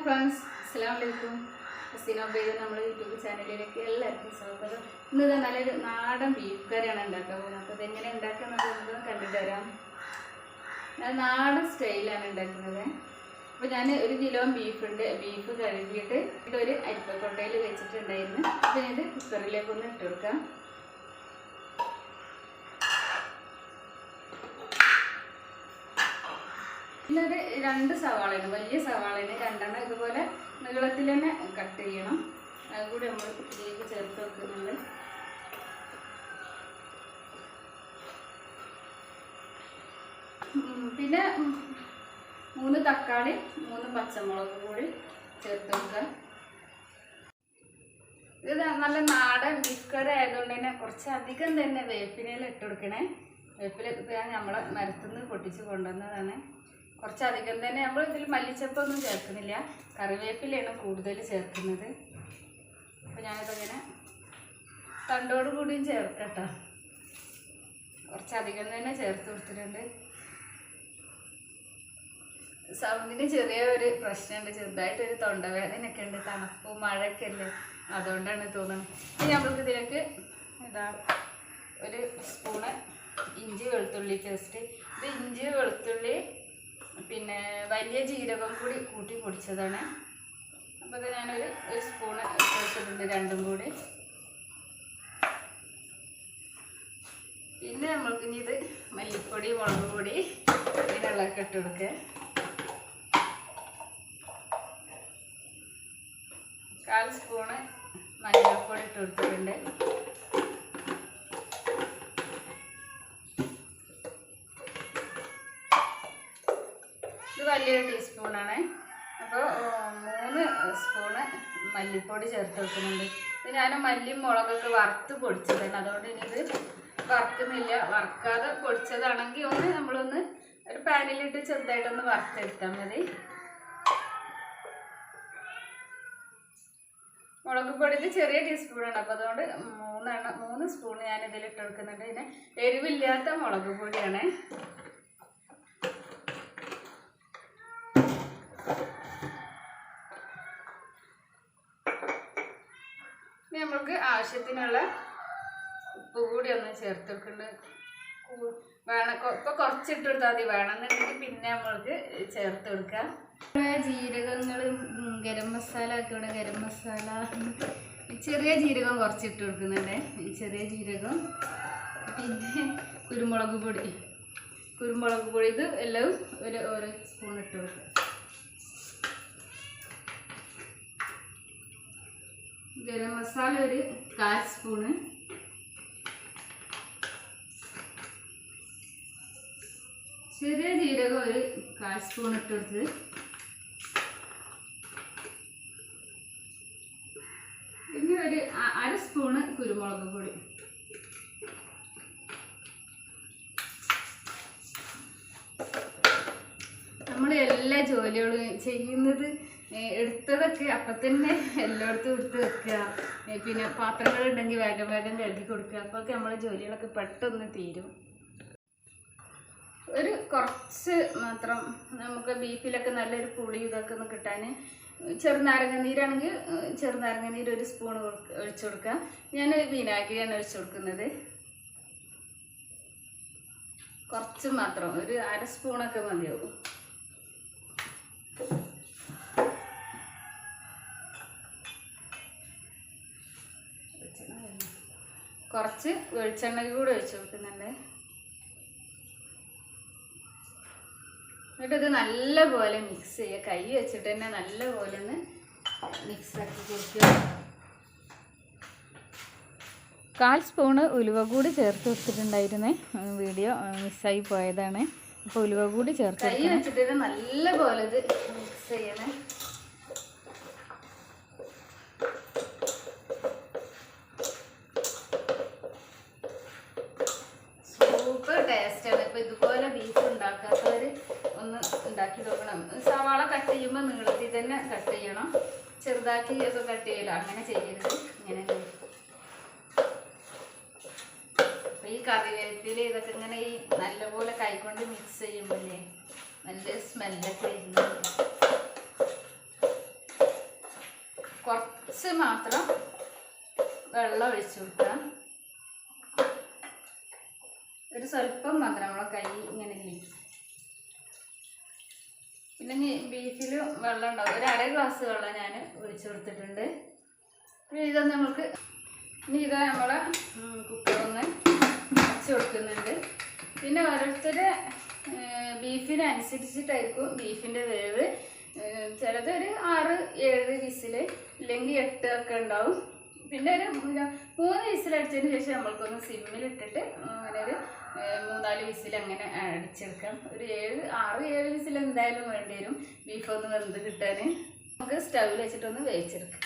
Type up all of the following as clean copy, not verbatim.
Friends, അസ്സലാമലൈക്കും. ഹസീന ഉബൈദ് നമ്മുടെ YouTube ചാനലിലേക്ക് എല്ലാവർക്കും സ്വാഗതം. ഇന്ന് നല്ലൊരു നാടൻ ബീഫ് കറിയാണ് ഉണ്ടാക്കാൻ പോകുന്നത്. അപ്പോൾ ഇതെങ്ങനെ ഉണ്ടാക്കുന്നത് നമുക്ക് കണ്ടിട്ട് വരാം. നാടൻ സ്റ്റൈലാണ് ഉണ്ടാക്കുന്നത്. അപ്പോൾ ഞാൻ 1 കിലോ ബീഫ് കഴുകിയിട്ട് ഒരു അരിപ്പക്കൊട്ടയിൽ വെച്ചിട്ടുണ്ടായിരുന്നു. അപ്പോൾ ഇത് കുക്കറിലേക്കൊന്ന് ഇട്ട് കൊടുക്കാം. പിന്നെ 2 സവാളയാണ്, വലിയ സവാളയാണ്, 2 ഇതുപോലെ നീളത്തിൽ തന്നെ കട്ട് ചെയ്യണം. അതുകൂടി നമ്മൾ ഇതിലേക്ക് ചേർത്ത് വെക്കുന്നുണ്ട്. പിന്നെ 3 തക്കാളി 3 പച്ചമുളക് കൂടി ചേർത്ത് വെക്കുക. ഇത് നല്ല നാടൻ ബീഫ് കറി ആയതുകൊണ്ട് തന്നെ കുറച്ചധികം തന്നെ വേപ്പിനയിൽ ഇട്ട് കൊടുക്കണേ. വേപ്പില ഞാൻ നമ്മളെ മരത്തിൽ നിന്ന് പൊട്ടിച്ച് കൊണ്ടുവന്നതാണ്. കുറച്ചധികം തന്നെ. നമ്മൾ ഇതിൽ മല്ലിച്ചപ്പൊന്നും ചേർക്കുന്നില്ല, കറിവേപ്പിലയാണ് കൂടുതൽ ചേർക്കുന്നത്. അപ്പോൾ ഞാനിതങ്ങനെ തണ്ടോട് കൂടിയും ചേർക്കട്ടോ. കുറച്ചധികം തന്നെ ചേർത്ത് കൊടുത്തിട്ടുണ്ട്. സൗണ്ടിന് ചെറിയ ഒരു പ്രശ്നമുണ്ട്, ചെറുതായിട്ടൊരു തൊണ്ടവേദനയൊക്കെ ഉണ്ട്. തണുപ്പും മഴയൊക്കെ അല്ലേ, അതുകൊണ്ടാണ് തോന്നുന്നത്. ഇനി നമ്മൾക്ക് ഇതിലേക്ക് 1 സ്പൂണ് ഇഞ്ചി വെളുത്തുള്ളി പേസ്റ്റ്. ഇത് ഇഞ്ചി വെളുത്തുള്ളി പിന്നെ വലിയ ജീരകം കൂടി കൂട്ടി പൊടിച്ചതാണ്. അപ്പോൾ ഇത് ഞാനൊരു സ്പൂണ് ചേർത്തിട്ടുണ്ട്, 2ഉം കൂടി. പിന്നെ നമ്മൾക്ക് ഇനി ഇത് മല്ലിപ്പൊടി മുളക് പൊടി ഇതിനുള്ളതൊക്കെ ഇട്ട് കൊടുക്കുക. 1/4 സ്പൂണ് മഞ്ഞൾപ്പൊടി ഇട്ട് കൊടുത്തിട്ടുണ്ട്. ഇത് വലിയൊരു ടീസ്പൂണാണ്. അപ്പോൾ 3 സ്പൂണ് മല്ലിപ്പൊടി ചേർത്ത് വെക്കുന്നുണ്ട്. ഇത് ഞാൻ മല്ലിയും മുളകൊക്കെ വറുത്ത് പൊടിച്ചതാണ്, അതുകൊണ്ട് ഇനി ഇത് വറുക്കുന്നില്ല. വറുക്കാതെ പൊടിച്ചതാണെങ്കിൽ നമ്മളൊന്ന് ഒരു പാനിലിട്ട് ചെറുതായിട്ടൊന്ന് വറുത്തെടുത്താൽ മതി. മുളക് പൊടി ഇത് ചെറിയ ടീസ്പൂണാണ്, അപ്പോൾ അതുകൊണ്ട് 3 സ്പൂൺ ഞാൻ ഇതിലിട്ട് കൊടുക്കുന്നുണ്ട്. പിന്നെ എരിവില്ലാത്ത മുളക് പൊടിയാണ്. ഇനി നമ്മൾക്ക് ആവശ്യത്തിനുള്ള ഉപ്പ് കൂടി ഒന്ന് ചേർത്ത് കൊടുക്കുന്നുണ്ട്. ഇപ്പോൾ കുറച്ചിട്ട് കൊടുത്താൽ മതി, വേണമെന്നുണ്ടെങ്കിൽ പിന്നെ നമ്മൾക്ക് ചേർത്ത് കൊടുക്കാം. ജീരകങ്ങൾ, ഗരം മസാല ഒക്കെ ഇവിടെ, ഗരം മസാല, ചെറിയ ജീരകം കുറച്ചിട്ട് കൊടുക്കുന്നുണ്ട്. ചെറിയ ജീരകം, പിന്നെ കുരുമുളക് പൊടി ഇത് എല്ലാം ഓരോ സ്പൂൺ ഇട്ട് കൊടുക്കുക. ഗരം മസാല 1/4 സ്പൂണ്. ചെറിയ ജീരകം 1/4 സ്പൂൺ ഇട്ട് കൊടുത്ത്. പിന്നെ 1/2 സ്പൂണ് കുരുമുളക് പൊടി. നമ്മൾ എല്ലാ ജോലികളും ചെയ്യുന്നത് എടുത്തതൊക്കെ അപ്പം തന്നെ എല്ലായിടത്തും എടുത്ത് വെക്കുക. പിന്നെ പാത്രങ്ങളുണ്ടെങ്കിൽ വേഗം കഴുകി കൊടുക്കുക. അപ്പോഴൊക്കെ നമ്മളെ ജോലികളൊക്കെ പെട്ടെന്ന് തീരും. കുറച്ച് മാത്രം നമുക്ക് ബീഫിലൊക്കെ നല്ലൊരു പുളി ഇതൊക്കെ ഒന്ന് കിട്ടാൻ ചെറുനാരങ്ങ നീരാണെങ്കിൽ ചെറുനാരങ്ങ നീര് 1 സ്പൂൺ ഒഴിച്ചു കൊടുക്കുക. ഞാൻ വിനാഗിരിയാണ് ഒഴിച്ചു കൊടുക്കുന്നത്. കുറച്ച് മാത്രം, 1/2 സ്പൂണൊക്കെ മതിയാവും. കുറച്ച് വെളിച്ചെണ്ണ കൂടെ ഒഴിച്ചു കൊടുക്കുന്നുണ്ട്. എന്നിട്ട് ഇത് നല്ലപോലെ മിക്സ് ചെയ്യുക. കൈ വെച്ചിട്ട് തന്നെ നല്ലപോലെ ഒന്ന് മിക്സാക്കി കൊടുക്കുക. 1/4 സ്പൂണ് ഉലുവ കൂടി ചേർത്ത് കൊടുത്തിട്ടുണ്ടായിരുന്നേ, വീഡിയോ മിസ്സായി പോയതാണ്. അപ്പോൾ ഉലുവ കൂടി ചേർത്ത് കൈ വെച്ചിട്ട് നല്ലപോലെ ഇത് മിക്സ് ചെയ്യണേ. സൂപ്പർ ടേസ്റ്റാണ്. ഇപ്പോൾ ഇതുപോലെ ബീഫ് ഉണ്ടാക്കാത്തവർ ഒന്ന് ഉണ്ടാക്കി നോക്കണം. സവാള കട്ട് ചെയ്യുമ്പോൾ നീളത്തിൽ തന്നെ കട്ട് ചെയ്യണം, ചെറുതാക്കി ഒക്കെ കട്ട് ചെയ്യലോ, അങ്ങനെ ചെയ്യരുത്. ഇങ്ങനെ അപ്പോൾ ഈ കറിവേപ്പില ഇതൊക്കെ ഇങ്ങനെ ഈ നല്ലപോലെ കൈകൊണ്ട് മിക്സ് ചെയ്യുമ്പോഴേ നല്ല സ്മെല്ലൊക്കെ വരുന്നത്. കുറച്ച് മാത്രം വെള്ളം ഒഴിച്ചു കൊടുക്കാം. ഒരു സ്വല്പം മാത്രം നമ്മളെ കൈ ഇങ്ങനെ ഇരിക്കും. പിന്നെ ബീഫിൽ വെള്ളം ഉണ്ടാവും. ഒരു അര ഗ്ലാസ് വെള്ളം ഞാൻ ഒഴിച്ചു കൊടുത്തിട്ടുണ്ട്. ഇതൊന്ന് നമുക്ക് ഇനി ഇതാ നമ്മളെ കുക്കറൊന്ന് അടച്ചു കൊടുക്കുന്നുണ്ട്. പിന്നെ ഓരോരുത്തരുടെ ബീഫിനനുസരിച്ചിട്ടായിരിക്കും ബീഫിൻ്റെ വേവ്. ചിലത് ഒരു 6-7 വിസിൽ, ഇല്ലെങ്കിൽ 8 ഒക്കെ ഉണ്ടാവും. പിന്നെ ഒരു 3 വിസിലടിച്ചതിന് ശേഷം നമ്മൾക്കൊന്ന് സിമ്മിലിട്ടിട്ട് അങ്ങനെ ഒരു 3-4 വിസിൽ അങ്ങനെ അടിച്ചെടുക്കാം. ഒരു 6-7 വിസിൽ എന്തായാലും വേണ്ടി വരും ബീഫൊന്ന് വെന്ത് കിട്ടാൻ. നമുക്ക് സ്റ്റൗവിൽ വെച്ചിട്ടൊന്ന് വേവിച്ചെടുക്കാം.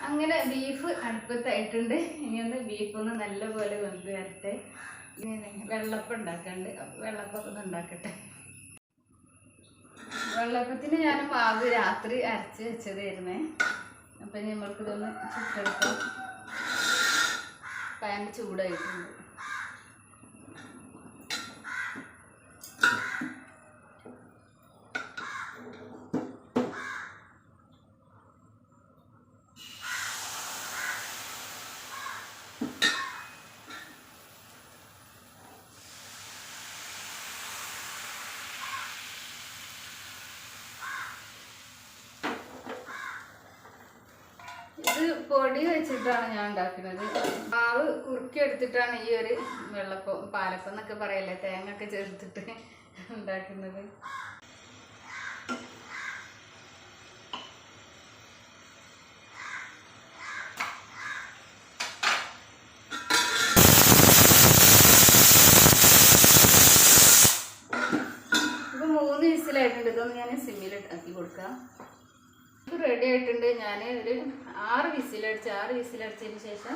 അങ്ങനെ ബീഫ് അടുപ്പത്തായിട്ടുണ്ട്. ഇനിയൊന്ന് ബീഫൊന്ന് നല്ലപോലെ വെന്ത് വരട്ടെ. ഇനി വെള്ളപ്പം ഉണ്ടാക്കാണ്ട്, വെള്ളപ്പം ഒന്ന് ഉണ്ടാക്കട്ടെ. വെള്ളപ്പത്തിന് ഞാൻ മാവ് രാത്രി അരച്ച് വെച്ചതായിരുന്നേ. അപ്പം ഇനി നമ്മൾക്കിതൊന്ന് ചുട്ടെടുക്കാം. പാൻ ചൂടായിട്ടുണ്ട്. ഇത് പൊടി വെച്ചിട്ടാണ് ഞാൻ ഉണ്ടാക്കുന്നത്. മാവ് കുറുക്കി എടുത്തിട്ടാണ് ഈ ഒരു വെള്ളപ്പം, പാലപ്പം എന്നൊക്കെ പറയല്ലേ, തേങ്ങ ഒക്കെ ചേർത്തിട്ട് ഉണ്ടാക്കുന്നത്. ഇപ്പൊ 3 വിസിലായിട്ടുണ്ട്. ഇതൊന്ന് ഞാൻ സിമ്മിൽ ആക്കി കൊടുക്കാം. റെഡി ആയിട്ടുണ്ട്. ഞാൻ ഒരു 6 വിസിലടിച്ചതിന് ശേഷം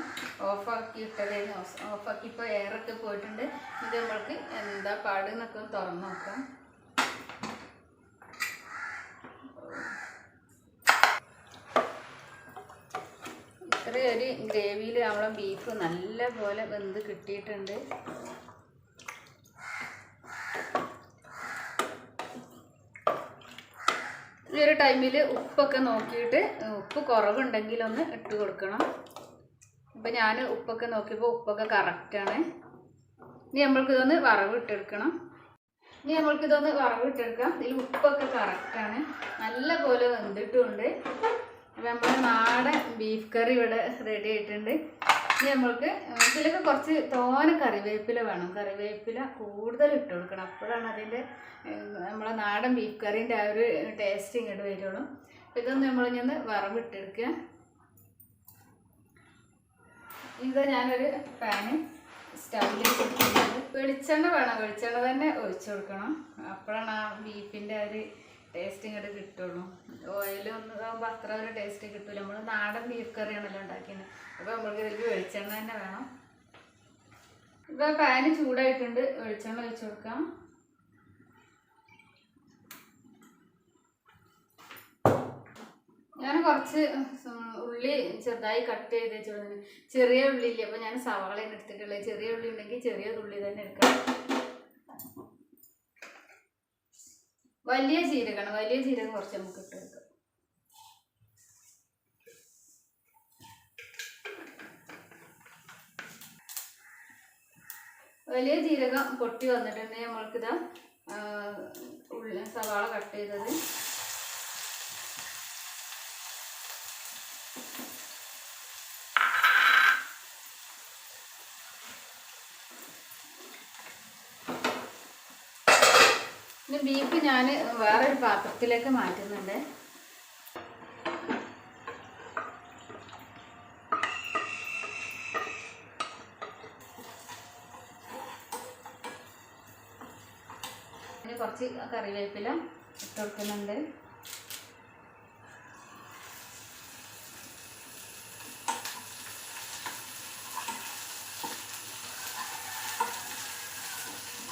ഓഫാക്കി ഇട്ടതായിരുന്നു. ഓഫാക്കി ഇപ്പോൾ എയറൊക്കെ പോയിട്ടുണ്ട്. ഇത് നമ്മൾക്ക് എന്താ പാട് എന്നൊക്കെ തുറന്ന് നോക്കാം. ഇത്രയൊരു ഗ്രേവിയിൽ നമ്മളെ ബീഫ് നല്ല പോലെ വെന്ത് കിട്ടിയിട്ടുണ്ട്. ഈ ഒരു ടൈമിൽ ഉപ്പൊക്കെ നോക്കിയിട്ട് ഉപ്പ് കുറവുണ്ടെങ്കിലൊന്ന് ഇട്ട് കൊടുക്കണം. അപ്പം ഞാൻ ഉപ്പൊക്കെ നോക്കിയപ്പോൾ ഉപ്പൊക്കെ കറക്റ്റാണ്. ഇനി നമ്മൾക്കിതൊന്ന് വറവിട്ടെടുക്കണം. ഇതിൽ ഉപ്പൊക്കെ കറക്റ്റാണ്. നല്ല പോലെ വെന്തിട്ടുമുണ്ട്. അപ്പം നമ്മുടെ നാടൻ ബീഫ് കറി ഇവിടെ റെഡി ആയിട്ടുണ്ട്. ഇനി നമ്മൾക്ക് ഇതിലൊക്കെ കുറച്ച് തോനെ കറിവേപ്പില വേണം. കറിവേപ്പില കൂടുതൽ ഇട്ട് കൊടുക്കണം. അപ്പോഴാണ് അതിൻ്റെ നമ്മളെ നാടൻ ബീഫ് കറീൻ്റെ ആ ഒരു ടേസ്റ്റ് ഇങ്ങോട്ട് വരുള്ളൂ. അപ്പോൾ ഇതൊന്ന് നമ്മളിങ്ങനെ വറവിട്ടെടുക്കുക. ഇത് ഞാനൊരു പാന് സ്റ്റൗവിൽ കൊടുക്കുന്നത്. വെളിച്ചെണ്ണ വേണം. വെളിച്ചെണ്ണ തന്നെ ഒഴിച്ചു കൊടുക്കണം. അപ്പോഴാണ് ആ ബീഫിൻ്റെ ഒരു ടേസ്റ്റ് ഇങ്ങോട്ട് കിട്ടുള്ളൂ. ഓയിലൊന്നും ആകുമ്പോൾ അത്ര ഒരു ടേസ്റ്റ് കിട്ടില്ല. നമ്മൾ നാടൻ ബീഫ് കറിയാണല്ലോ ഉണ്ടാക്കിയത്. അപ്പോൾ നമ്മൾക്ക് ഇതിലേക്ക് വെളിച്ചെണ്ണ തന്നെ വേണം. ഇപ്പോൾ പാന് ചൂടായിട്ടുണ്ട്. വെളിച്ചെണ്ണ ഒഴിച്ചു കൊടുക്കാം. ഞാൻ കുറച്ച് ഉള്ളി ചെറുതായി കട്ട് ചെയ്ത് വെച്ചോളൂ. ചെറിയ ഉള്ളി ഇല്ല, അപ്പോൾ ഞാൻ സവാളയാണ് എടുത്തിട്ടുള്ളത്. ചെറിയ ഉള്ളി ഉണ്ടെങ്കിൽ ചെറിയ ഉള്ളി തന്നെ എടുക്കാം. വലിയ ജീരകം കുറച്ച് നമുക്ക് ഇട്ട് വെക്കാം. വലിയ ജീരകം പൊട്ടി വന്നിട്ടുണ്ടെങ്കിൽ നമ്മൾക്കിതാ സവാള കട്ട് ചെയ്തത് പിന്നെ ബീഫ് ഞാൻ വേറൊരു പാത്രത്തിലേക്ക് മാറ്റുന്നുണ്ട്. കുറച്ച് കറിവേപ്പില ഇട്ട് കൊടുക്കുന്നുണ്ട്.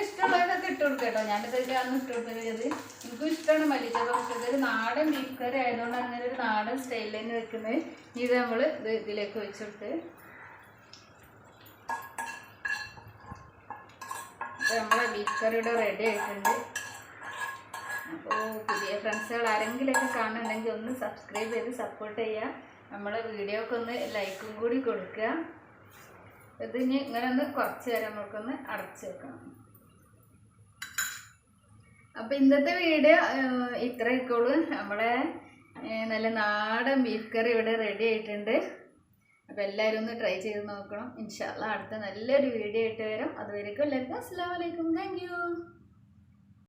ഇഷ്ടമുള്ളതൊക്കെ ഇട്ട് കൊടുക്കുക കേട്ടോ. ഞാനിതൊക്കെ അന്ന് ഇട്ട് കൊടുക്കുന്നത്. എനിക്കും ഇഷ്ടമാണ് മല്ലിച്ചപ്പ്. പക്ഷേ ഇതൊരു നാടൻ ബീഫ് കറി ആയതുകൊണ്ട് അങ്ങനെ ഒരു നാടൻ സ്റ്റൈലിൽ തന്നെ വെക്കുന്നത്. ഇത് നമ്മൾ ഇതിലേക്ക് വെച്ചെടുത്ത് നമ്മളെ ബീഫ് കറിയുടെ റെഡി ആയിട്ടുണ്ട്. അപ്പോൾ പുതിയ ഫ്രണ്ട്സുകൾ ആരെങ്കിലുമൊക്കെ കാണുന്നുണ്ടെങ്കിൽ ഒന്ന് സബ്സ്ക്രൈബ് ചെയ്ത് സപ്പോർട്ട് ചെയ്യുക. നമ്മളെ വീഡിയോക്ക് ഒന്ന് ലൈക്കും കൂടി കൊടുക്കുക. ഇത് ഇനി ഇങ്ങനെ ഒന്ന് കുറച്ച് നേരം നമുക്കൊന്ന് അടച്ച് വെക്കണം. അപ്പോൾ ഇന്നത്തെ വീഡിയോ ഇത്രയൊക്കെയുള്ളൂ. നമ്മളെ നല്ല നാടൻ ബീഫ് കറി ഇവിടെ റെഡി ആയിട്ടുണ്ട്. അപ്പോൾ എല്ലാവരും ഒന്ന് ട്രൈ ചെയ്ത് നോക്കണം. ഇൻഷാ അല്ലാഹ് അടുത്ത നല്ലൊരു വീഡിയോ ആയിട്ട് വരും. അതുവരേക്കും എല്ലാവർക്കും അസ്സലാമു അലൈക്കും. Thank you.